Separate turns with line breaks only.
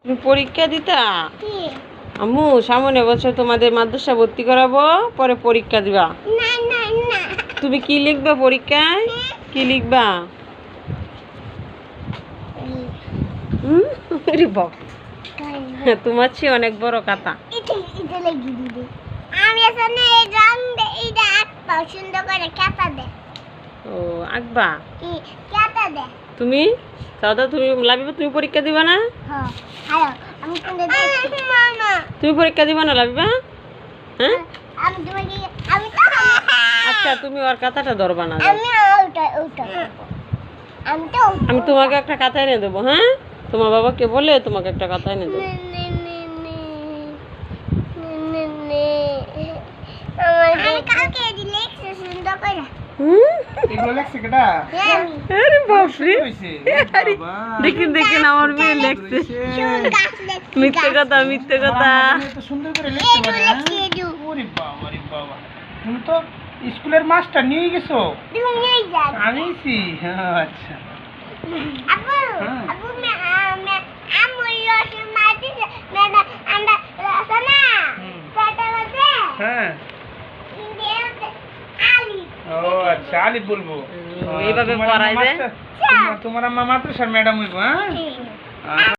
তুমি পরীক্ষা দিতা? আম্মু সামনে বছর তোমাদের মাদ্রাসা ভর্তি করাবো, পরে পরীক্ষা দিবা। তুমি কি লিখবা পরীক্ষায়? কি লিখবা? তোমার চেয়ে অনেক বড় খাতা। ও আঁকবা তুমি? দাদা তুমি লাবিবা, তুমি পরীক্ষা দিবা না? তুমি পরীক্ষা দিবা না লাবিবা? হ্যাঁ আচ্ছা, তুমি ওর খাতাটা ধরবা না। আমি তোমাকে একটা খাতা এনে দেবো। হ্যাঁ, তোমার বাবাকে বলে তোমাকে একটা খাতা এনে দেবো। দেখি দেখেন আমার মেয়ে লেখছে। মিথ্যে কথা, মিথ্যে কথা।
তুমি তো স্কুলের মাস্টার নিয়ে গেছো? আনিছি। আচ্ছা হ্যাঁ। ও আচ্ছা, আলিফ বলবো
এইভাবে পড়াই যায়।
তোমার আম্মা মাদ্রাসার ম্যাডাম হইব। হ্যাঁ।